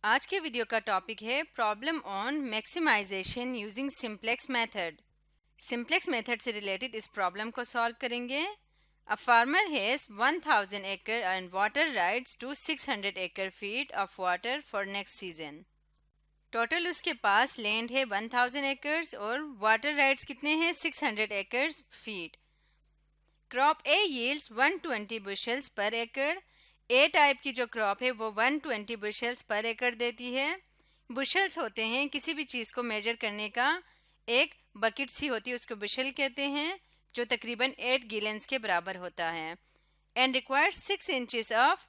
आज के वीडियो का टॉपिक है problem on maximisation using simplex method. Simplex method से रिलेटेड इस प्रॉब्लम को सॉल्व करेंगे। अ फार्मर हैज 1000 एकड़ एंड वाटर राइट्स टू 600 एकड़ feet of water for next season. Total उसके पास लैंड है 1000 एकर्स और वाटर राइट्स कितने हैं 600 एकर्स फीट। क्रॉप ए यील्ड्स 120 बुशल्स पर एकड़। ए टाइप की जो क्रॉप है वो 120 बुशल्स पर एकड़ देती है। बुशल्स होते हैं किसी भी चीज़ को मेजर करने का एक बकेट सी होती है, उसको बुशल कहते हैं, जो तकरीबन 8 गैलन्स के बराबर होता है। And requires 6 inches of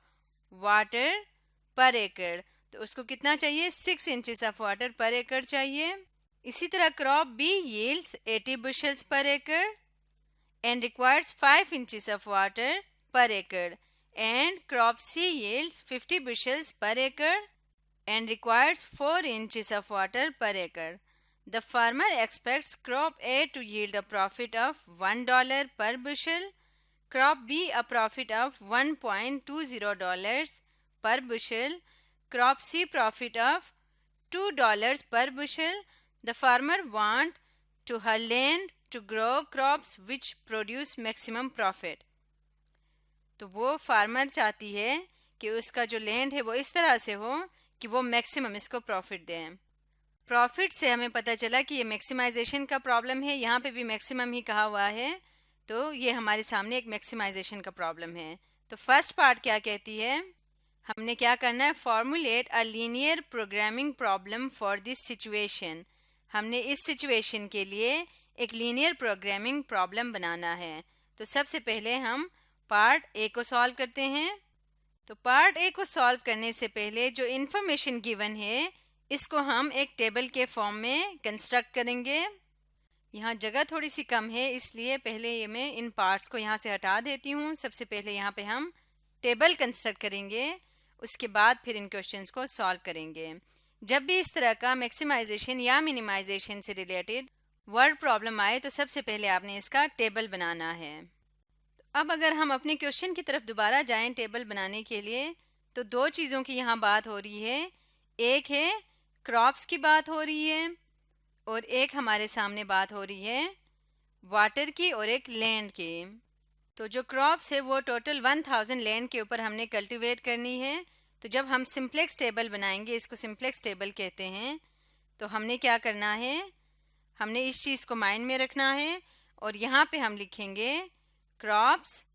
water पर एकड़, तो उसको कितना चाहिए 6 इंचेस ऑफ वाटर पर एकड़ चाहिए। इसी तरह क्रॉप बी यील्ड्स 80 बुशल्स पर एकड़ and requires 5 inches of water per acre, and crop C yields 50 bushels per acre and requires 4 inches of water per acre. The farmer expects crop A to yield a profit of $1 per bushel, crop B a profit of $1.20 per bushel, crop C profit of $2 per bushel. The farmer wants to her land to grow crops which produce maximum profit. तो वो farmer चाहती है कि उसका जो land है वो इस तरह से हो कि वो मैक्सिमम इसको प्रॉफिट दें। प्रॉफिट से हमें पता चला कि ये मैक्सिमाइजेशन का प्रॉब्लम है, यहाँ पे भी मैक्सिमम ही कहा हुआ है, तो ये हमारे सामने एक मैक्सिमाइजेशन का प्रॉब्लम है। तो फर्स्ट पार्ट क्या कहती है, हमने क्या करना है, formulate a linear programming problem for this situation. हमने इस सिचुएशन के लिए एक लीनियर प्रोग्रामिंग प्रॉब्लम बनाना है। तो सबसे पहले हम पार्ट ए को सॉल्व करते हैं। तो पार्ट ए को सॉल्व करने से पहले जो इन्फॉर्मेशन गिवन है इसको हम एक टेबल के फॉर्म में कंस्ट्रक्ट करेंगे। यहाँ जगह थोड़ी सी कम है, इसलिए पहले ये मैं इन पार्ट्स को यहाँ से हटा देती हूँ। सबसे पहले यहाँ पे हम टेबल कंस्ट्रक्ट करेंगे, उसके बाद फिर इन क्वेश्चंस को सॉल्व करेंगे। जब भी इस तरह का मैक्सिमाइजेशन या मिनिमाइजेशन से रिलेटेड वर्ड प्रॉब्लम आए तो सबसे पहले आपने इसका टेबल बनाना है। तो अब अगर हम अपने क्वेश्चन की तरफ दोबारा जाएं टेबल बनाने के लिए, तो दो चीज़ों की यहाँ बात हो रही है। एक है क्रॉप्स की बात हो रही है और एक हमारे सामने बात हो रही है वाटर की और एक लैंड की। तो जो क्रॉप्स है वो टोटल 1000 लैंड के ऊपर हमने कल्टीवेट करनी है। तो जब हम सिंप्लेक्स टेबल बनाएंगे, इसको सिंप्लेक्स टेबल कहते हैं, तो हमने क्या करना है, हमने इस चीज़ को माइंड में रखना है और यहाँ पे हम लिखेंगे क्रॉप्स,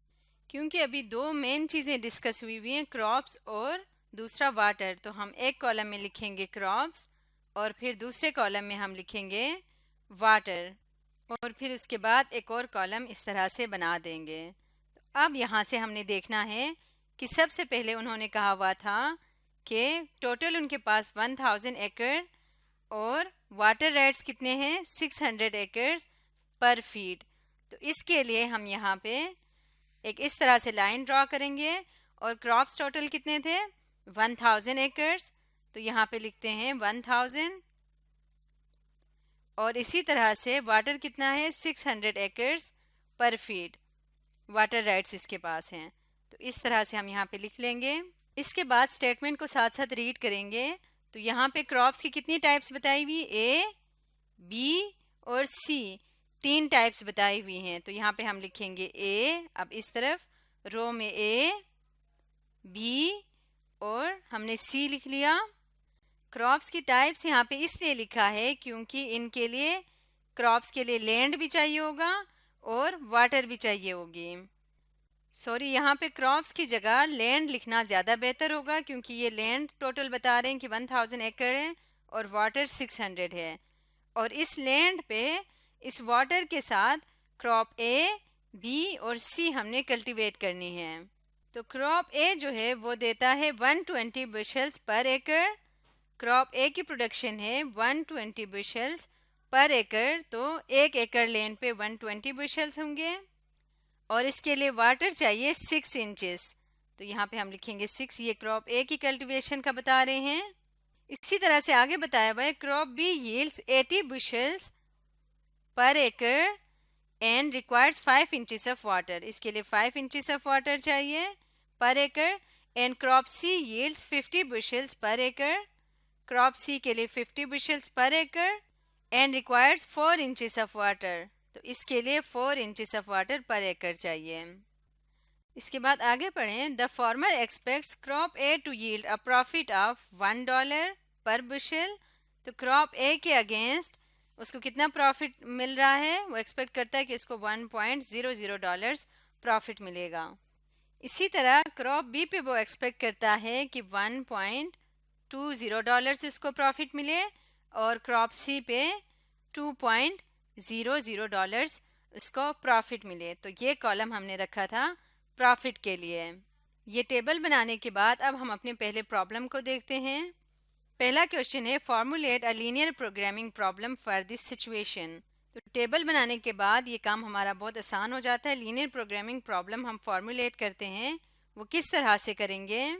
क्योंकि अभी दो मेन चीज़ें डिस्कस हुई हुई हैं, क्रॉप्स और दूसरा वाटर। तो हम एक कॉलम में लिखेंगे क्रॉप्स और फिर दूसरे कॉलम में हम लिखेंगे वाटर, और फिर उसके बाद एक और कॉलम इस तरह से बना देंगे। अब यहाँ से हमने देखना है कि सबसे पहले उन्होंने कहा हुआ था कि टोटल उनके पास 1000 एकड़ और वाटर राइट्स कितने हैं 600 एकर्स पर फीट। तो इसके लिए हम यहाँ पे एक इस तरह से लाइन ड्रॉ करेंगे और क्रॉप्स टोटल कितने थे 1000 एकर्स, तो यहाँ पे लिखते हैं 1000, और इसी तरह से वाटर कितना है 600 एकर्स पर फीट, वाटर राइट्स इसके पास हैं। तो इस तरह से हम यहाँ पे लिख लेंगे। इसके बाद स्टेटमेंट को साथ साथ रीड करेंगे। तो यहाँ पे क्रॉप्स की कितनी टाइप्स बताई हुई, ए, बी और सी, 3 टाइप्स बताई हुई हैं। तो यहाँ पे हम लिखेंगे ए, अब इस तरफ रो में ए, बी और हमने सी लिख लिया। क्रॉप्स की टाइप्स यहाँ पे इसलिए लिखा है क्योंकि इनके लिए क्रॉप्स के लिए लैंड भी चाहिए होगा और वाटर भी चाहिए होगी। सॉरी, यहाँ पे क्रॉप्स की जगह लैंड लिखना ज़्यादा बेहतर होगा, क्योंकि ये लैंड टोटल बता रहे हैं कि 1000 एकड़ है और वाटर 600 है, और इस लैंड पे इस वाटर के साथ क्रॉप ए, बी और सी हमने कल्टीवेट करनी है। तो क्रॉप ए जो है वो देता है 120 बुशल्स पर एकड़। क्रॉप ए की प्रोडक्शन है 120 बुशल्स पर एकड़, तो 1 एकड़ लैंड पे 120 बुशल्स होंगे, और इसके लिए वाटर चाहिए 6 इंचेस। तो यहाँ पे हम लिखेंगे 6, ये क्रॉप ए की कल्टीवेशन का बता रहे हैं। इसी तरह से आगे बताया हुआ है क्रॉप बी यील्ड्स 80 बुशल्स पर एकड़ and requires 5 inches of water, इसके लिए 5 इंचेस ऑफ वाटर चाहिए पर एकड़। एंड क्रॉप सी यील्ड्स 50 बुशल्स पर एकड़ क्रॉप सी के लिए 50 bushels पर एकड़ and requires 4 inches of water. तो इसके लिए 4 inches ऑफ वाटर पर एकड़ चाहिए। इसके बाद आगे पढ़ें। The farmer expects crop A to yield a profit of $1 per bushel. तो क्रॉप ए के अगेंस्ट उसको कितना प्रॉफिट मिल रहा है, वो एक्सपेक्ट करता है कि इसको $1.00 प्रॉफिट मिलेगा। इसी तरह क्रॉप बी पे वो एक्सपेक्ट करता है कि $1.20 उसको प्रॉफिट मिले और क्रॉप सी पे $2.00 उसको प्रॉफिट मिले। तो ये कॉलम हमने रखा था प्रॉफिट के लिए। ये टेबल बनाने के बाद अब हम अपने पहले प्रॉब्लम को देखते हैं। पहला क्वेश्चन है formulate a linear programming problem for this situation. तो टेबल बनाने के बाद ये काम हमारा बहुत आसान हो जाता है। लीनियर प्रोग्रामिंग प्रॉब्लम हम फॉर्मुलेट करते हैं, वो किस तरह से करेंगे।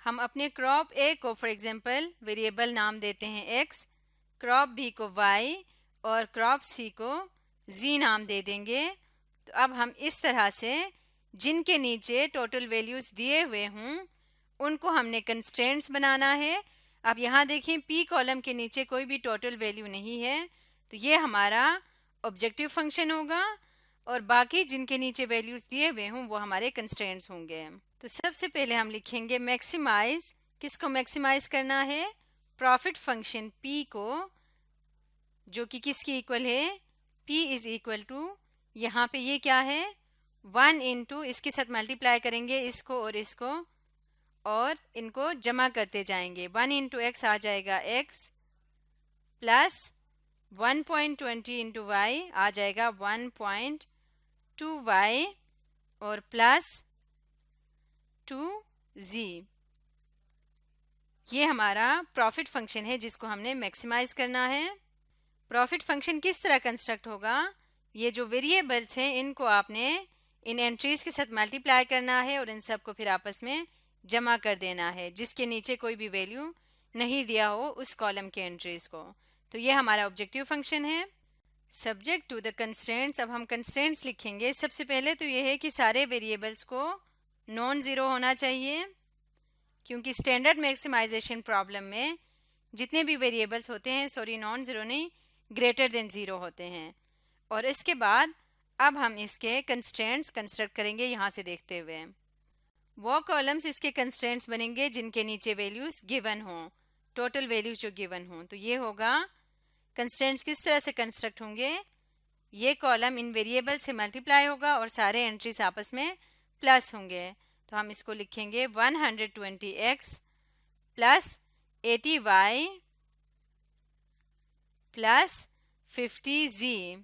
हम अपने क्रॉप ए को फॉर एग्जांपल वेरिएबल नाम देते हैं x, क्रॉप बी को y और क्रॉप सी को z नाम दे देंगे। तो अब हम इस तरह से जिनके नीचे टोटल वैल्यूज दिए हुए हों उनको हमने कंस्ट्रेंट्स बनाना है। अब यहाँ देखें p कॉलम के नीचे कोई भी टोटल वैल्यू नहीं है, तो ये हमारा ऑब्जेक्टिव फंक्शन होगा और बाकी जिनके नीचे वैल्यूज दिए हुए हों वो हमारे कंस्ट्रेंट्स होंगे। तो सबसे पहले हम लिखेंगे मैक्सिमाइज। किसको मैक्सिमाइज करना है? प्रॉफिट फंक्शन p को, जो कि किसकी इक्वल है? p इज इक्वल टू, यहाँ पे ये क्या है 1 इंटू, इसके साथ मल्टीप्लाई करेंगे इसको और इनको जमा करते जाएंगे। 1 इंटू एक्स आ जाएगा x प्लस 1.20 इंटू वाई आ जाएगा 1.2y और प्लस 2z। ये हमारा प्रॉफिट फंक्शन है जिसको हमने मैक्सिमाइज करना है। प्रॉफिट फंक्शन किस तरह कंस्ट्रक्ट होगा? ये जो वेरिएबल्स हैं इनको आपने इन एंट्रीज के साथ मल्टीप्लाई करना है और इन सबको फिर आपस में जमा कर देना है, जिसके नीचे कोई भी वैल्यू नहीं दिया हो उस कॉलम के एंट्रीज को। तो ये हमारा ऑब्जेक्टिव फंक्शन है। Subject to the constraints. अब हम कंस्ट्रेंट्स लिखेंगे। सबसे पहले तो ये है कि सारे वेरिएबल्स को नॉन ज़ीरो होना चाहिए, क्योंकि स्टैंडर्ड मैक्सिमाइजेशन प्रॉब्लम में जितने भी वेरिएबल्स होते हैं, सॉरी नॉन ज़ीरो नहीं, ग्रेटर देन ज़ीरो होते हैं। और इसके बाद अब हम इसके कंस्ट्रेंट्स कंस्ट्रक्ट करेंगे यहाँ से देखते हुए। वो कॉलम्स इसके कंस्ट्रेंट्स बनेंगे जिनके नीचे वैल्यूज गिवन हों, टोटल वैल्यूज जो गिवन हों। तो ये होगा कंस्ट्रेंट्स किस तरह से कंस्ट्रक्ट होंगे। ये कॉलम इन वेरिएबल से मल्टीप्लाई होगा और सारे एंट्रीज आपस में प्लस होंगे। तो हम इसको लिखेंगे 120x plus 80y plus 50z।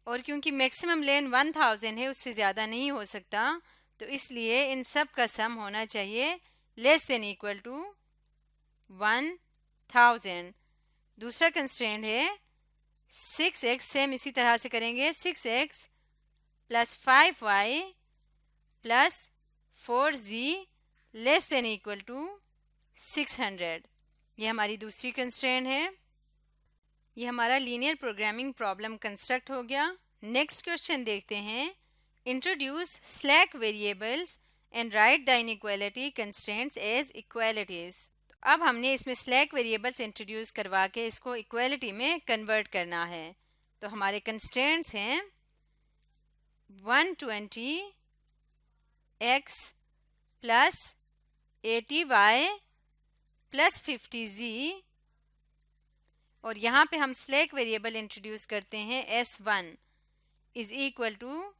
और क्योंकि मैक्सिमम लेन 1000 है, उससे ज़्यादा नहीं हो सकता, तो इसलिए इन सब का सम होना चाहिए लेस देन इक्वल टू 1000। दूसरा कंस्ट्रेंट है 6x, सेम इसी तरह से करेंगे। 6x plus 5y plus 4z less than equal to 600। ये हमारी दूसरी कंस्ट्रेंट है। ये हमारा लीनियर प्रोग्रामिंग प्रॉब्लम कंस्ट्रक्ट हो गया। नेक्स्ट क्वेश्चन देखते हैं। Introduce slack variables and write the inequality constraints as equalities. तो अब हमने इसमें स्लैक वेरिएबल्स इंट्रोड्यूस करवा के इसको इक्वालिटी में कन्वर्ट करना है। तो हमारे कंस्ट्रेंट्स हैं 120x plus 80y plus 50z, और यहाँ पे हम स्लैक वेरिएबल इंट्रोड्यूस करते हैं s1 इज इक्वल टू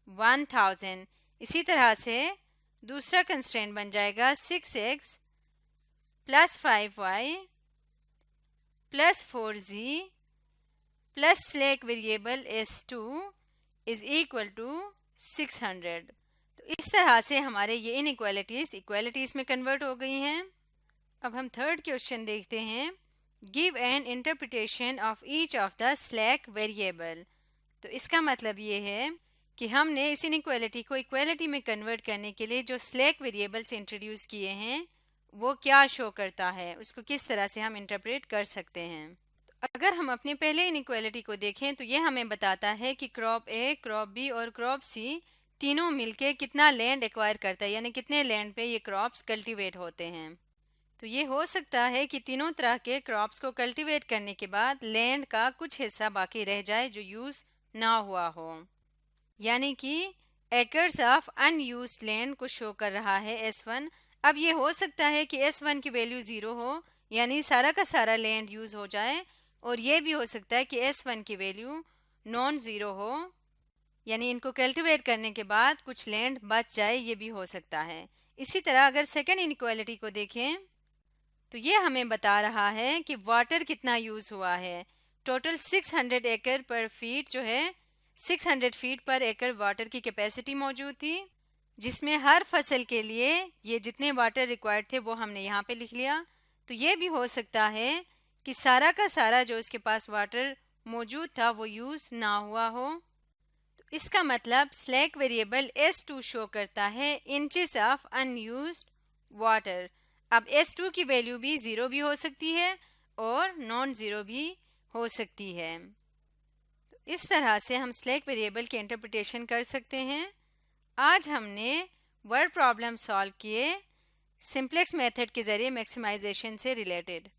1000। इसी तरह से दूसरा कंस्ट्रेंट बन जाएगा 6x plus 5y plus 4z plus slack variable s2 is equal to 600। तो इस तरह से हमारे ये इक्वालिटीज में कन्वर्ट हो गई हैं। अब हम थर्ड क्वेश्चन देखते हैं। Give an interpretation of each of the slack variable. तो इसका मतलब ये है कि हमने इस इनइक्वालिटी को इक्वालिटी में कन्वर्ट करने के लिए जो स्लैक वेरिएबल्स इंट्रोड्यूस किए हैं वो क्या शो करता है, उसको किस तरह से हम इंटरप्रेट कर सकते हैं। तो अगर हम अपने पहले इनइक्वालिटी को देखें तो ये हमें बताता है कि क्रॉप ए, क्रॉप बी और क्रॉप सी तीनों मिलके कितना लैंड एक्वायर करता है, यानी कितने लैंड पे ये क्रॉप्स कल्टीवेट होते हैं। तो ये हो सकता है कि तीनों तरह के क्रॉप्स को कल्टीवेट करने के बाद लैंड का कुछ हिस्सा बाकी रह जाए जो यूज ना हुआ हो, यानी कि एकर्स ऑफ अनयूज्ड लैंड को शो कर रहा है S1। अब ये हो सकता है कि S1 की वैल्यू 0 हो, यानी सारा का सारा लैंड यूज हो जाए, और ये भी हो सकता है कि S1 की वैल्यू नॉन ज़ीरो हो, यानी इनको कल्टीवेट करने के बाद कुछ लैंड बच जाए, ये भी हो सकता है। इसी तरह अगर सेकेंड इनइक्वालिटी को देखें तो ये हमें बता रहा है कि वाटर कितना यूज़ हुआ है। टोटल 600 एकड़ पर फीट जो है 600 फीट पर एकड़ वाटर की कैपेसिटी मौजूद थी, जिसमें हर फसल के लिए ये जितने वाटर रिक्वायर्ड थे वो हमने यहाँ पे लिख लिया। तो ये भी हो सकता है कि सारा का सारा जो इसके पास वाटर मौजूद था वो यूज़ ना हुआ हो। तो इसका मतलब स्लैक वेरिएबल S2 शो करता है इंचेस ऑफ अनयूज्ड वाटर। अब S2 की वैल्यू भी 0 भी हो सकती है और नॉन ज़ीरो भी हो सकती है। तो इस तरह से हम स्लैक वेरिएबल की इंटरप्रिटेशन कर सकते हैं। आज हमने वर्ड प्रॉब्लम सॉल्व किए सिंप्लेक्स मेथड के ज़रिए मैक्सिमाइजेशन से रिलेटेड।